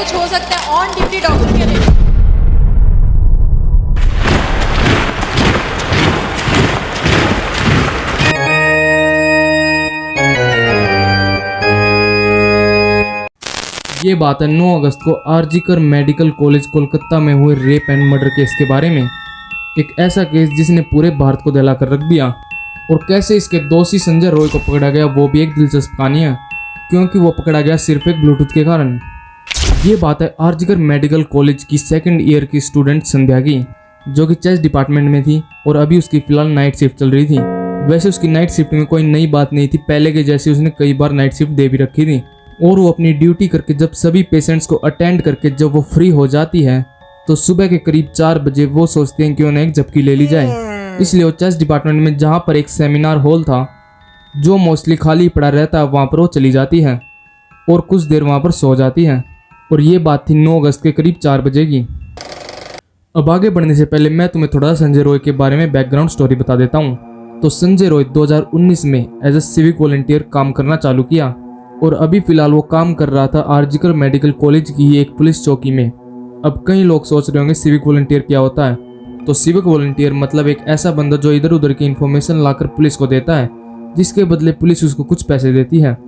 कुछ हो सकता है ऑन ड्यूटी डॉक्टर के लिए। ये बात है 9 अगस्त को आरजीकर मेडिकल कॉलेज कोलकाता में हुए रेप एंड मर्डर केस के बारे में। एक ऐसा केस जिसने पूरे भारत को दहला कर रख दिया। और कैसे इसके दोषी संजय रॉय को पकड़ा गया वो भी एक दिलचस्प कहानी है, क्योंकि वो पकड़ा गया सिर्फ एक ब्लूटूथ के कारण। ये बात है आरजीकर मेडिकल कॉलेज की सेकंड ईयर की स्टूडेंट संध्या की, जो कि चेस्ट डिपार्टमेंट में थी और अभी उसकी फिलहाल नाइट शिफ्ट चल रही थी। वैसे उसकी नाइट शिफ्ट में कोई नई बात नहीं थी, पहले के जैसे उसने कई बार नाइट शिफ्ट दे भी रखी थी। और वो अपनी ड्यूटी करके जब सभी पेशेंट्स को अटेंड करके जब वो फ्री हो जाती है तो सुबह के करीब 4 बजे वो सोचते हैं कि उन्हें एक झपकी ले ली जाए। इसलिए वो चेस्ट डिपार्टमेंट में जहाँ पर एक सेमिनार हॉल था जो मोस्टली खाली पड़ा रहता है वहाँ पर वो चली जाती है और कुछ देर वहाँ पर सो जाती है। और ये बात थी 9 अगस्त के करीब 4 बजे की। अब आगे बढ़ने से पहले मैं तुम्हें थोड़ा संजय रॉय के बारे में बैकग्राउंड स्टोरी बता देता हूँ। तो संजय रॉय 2019 में एज ए सिविक वॉलंटियर काम करना चालू किया और अभी फिलहाल वो काम कर रहा था आरजीकर मेडिकल कॉलेज की ही एक पुलिस चौकी में। अब कई लोग सोच रहे होंगे सिविक वॉलंटियर क्या होता है। तो सिविक वॉलंटियर मतलब एक ऐसा बंदा जो इधर उधर की इन्फॉर्मेशन लाकर पुलिस को देता है, जिसके बदले पुलिस उसको कुछ पैसे देती है।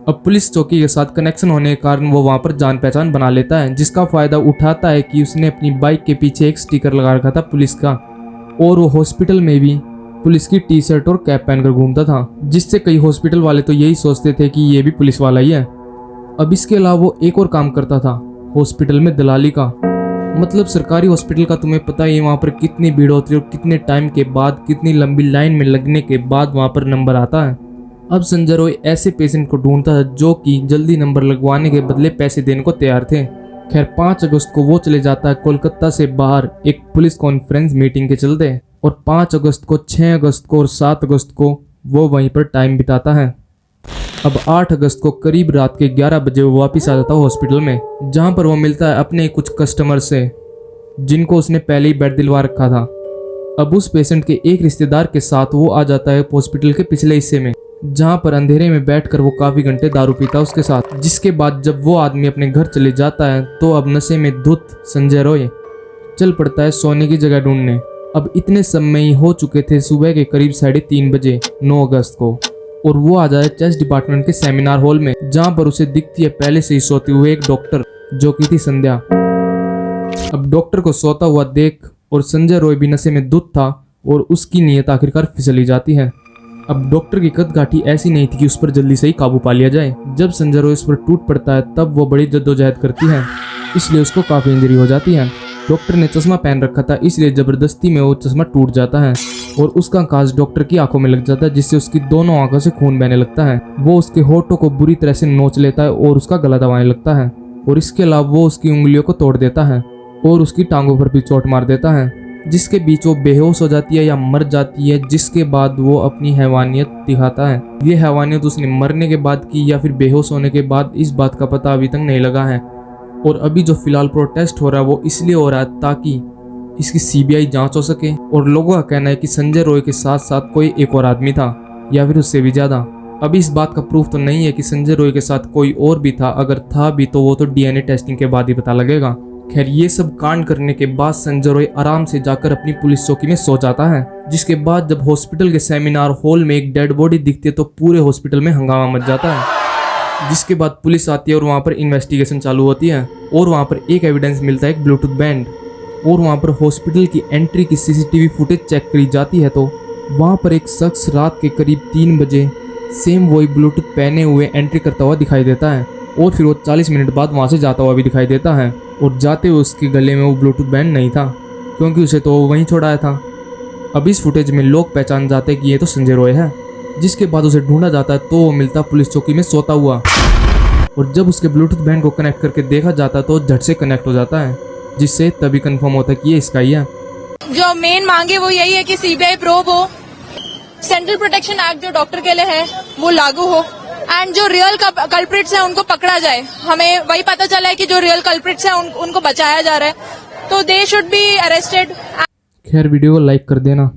अब पुलिस चौकी के साथ कनेक्शन होने के कारण वो वहाँ पर जान पहचान बना लेता है, जिसका फायदा उठाता है कि उसने अपनी बाइक के पीछे एक स्टिकर लगा रखा था पुलिस का, और वो हॉस्पिटल में भी पुलिस की टी शर्ट और कैप पहनकर घूमता था, जिससे कई हॉस्पिटल वाले तो यही सोचते थे कि ये भी पुलिस वाला ही है। अब इसके अलावा वो एक और काम करता था हॉस्पिटल में दलाली का। मतलब सरकारी हॉस्पिटल का तुम्हें पता ही है वहाँ पर कितनी भीड़ होती है और कितने टाइम के बाद, कितनी लंबी लाइन में लगने के बाद वहाँ पर नंबर आता है। अब संजय रॉय ऐसे पेशेंट को ढूंढता था जो कि जल्दी नंबर लगवाने के बदले पैसे देने को तैयार थे। खैर 5 अगस्त को वो चले जाता है कोलकाता से बाहर एक पुलिस कॉन्फ्रेंस मीटिंग के चलते, और 5 अगस्त को, 6 अगस्त को और 7 अगस्त को वो वहीं पर टाइम बिताता है। अब 8 अगस्त को करीब रात के 11 बजे वो वापस आ जाता है हॉस्पिटल में, जहां पर वो मिलता है अपने कुछ कस्टमर से जिनको उसने पहले ही बेड दिलवा रखा था। अब उस पेशेंट के एक रिश्तेदार के साथ वो आ जाता है हॉस्पिटल के पिछले हिस्से में, जहां पर अंधेरे में बैठकर वो काफी घंटे दारू पीता उसके साथ। जिसके बाद जब वो आदमी अपने घर चले जाता है तो अब नशे में धुत संजय रॉय चल पड़ता है सोने की जगह ढूंढने। अब इतने समय ही हो चुके थे सुबह के करीब 3:30 बजे 9 अगस्त को, और वो आ जाए चेस्ट डिपार्टमेंट के सेमिनार हॉल में, जहां पर उसे दिखती है पहले से ही सोते हुए एक डॉक्टर जो की थी संध्या। अब डॉक्टर को सोता हुआ देख और संजय रॉय भी नशे में धुत था और उसकी नीयत आखिरकार फिसली जाती है। अब डॉक्टर की कदकाठी ऐसी नहीं थी कि उस पर जल्दी से ही काबू पा लिया जाए। जब संजय रॉय उस पर टूट पड़ता है तब वो बड़ी जद्दोजहद करती है, इसलिए उसको काफी इंजरी हो जाती है। डॉक्टर ने चश्मा पहन रखा था, इसलिए जबरदस्ती में वो चश्मा टूट जाता है और उसका कांच डॉक्टर की आंखों में लग जाता है, जिससे उसकी दोनों आंखों से खून बहने लगता है। वो उसके होठों को बुरी तरह से नोच लेता है और उसका गला दबाने लगता है, और इसके अलावा वो उसकी उंगलियों को तोड़ देता है और उसकी टांगों पर भी चोट मार देता है, जिसके बीच वो बेहोश हो जाती है या मर जाती है। जिसके बाद वो अपनी हैवानियत दिखाता है। ये हैवानियत उसने मरने के बाद की या फिर बेहोश होने के बाद, इस बात का पता अभी तक नहीं लगा है। और अभी जो फिलहाल प्रोटेस्ट हो रहा है वो इसलिए हो रहा है ताकि इसकी सीबीआई जांच हो सके। और लोगों का कहना है कि संजय रॉय के साथ साथ कोई एक और आदमी था या फिर उससे भी ज्यादा। अभी इस बात का प्रूफ तो नहीं है कि संजय रॉय के साथ कोई और भी था, अगर था भी तो वो तो डीएनए टेस्टिंग के बाद ही पता लगेगा। खैर ये सब कांड करने के बाद संजय रॉय आराम से जाकर अपनी पुलिस चौकी में सो जाता है। जिसके बाद जब हॉस्पिटल के सेमिनार हॉल में एक डेड बॉडी दिखती है तो पूरे हॉस्पिटल में हंगामा मच जाता है। जिसके बाद पुलिस आती है और वहाँ पर इन्वेस्टिगेशन चालू होती है, और वहाँ पर एक एविडेंस मिलता है, एक ब्लूटूथ बैंड। और वहाँ पर हॉस्पिटल की एंट्री की सीसीटीवी फुटेज चेक करी जाती है तो वहाँ पर एक शख्स रात के करीब 3 बजे सेम वही ब्लूटूथ पहने हुए एंट्री करता हुआ दिखाई देता है, और फिर वो 40 मिनट बाद वहाँ से जाता हुआ भी दिखाई देता है। और जाते हुए उसके गले में वो ब्लूटूथ बैंड नहीं था, क्योंकि उसे तो वहीं छोड़ाया था। अब इस फुटेज में लोग पहचान जाते कि ये तो संजय रॉय है। जिसके बाद उसे ढूंढा जाता है तो वो मिलता पुलिस चौकी में सोता हुआ, और जब उसके ब्लूटूथ बैंड को कनेक्ट करके देखा जाता है तो झट से कनेक्ट हो जाता है, जिससे तभी कंफर्म होता है कि ये इसका ही है। जो मेन मांगे वो यही है कि सीबीआई प्रोब हो, सेंट्रल प्रोटेक्शन एक्ट जो डॉक्टर के लिए है वो लागू हो, एंड जो रियल कल्प्रिट्स हैं उनको पकड़ा जाए। हमें वही पता चला है कि जो रियल कल्प्रिट्स हैं उनको बचाया जा रहा है, तो दे शुड बी अरेस्टेड। खैर वीडियो को लाइक कर देना।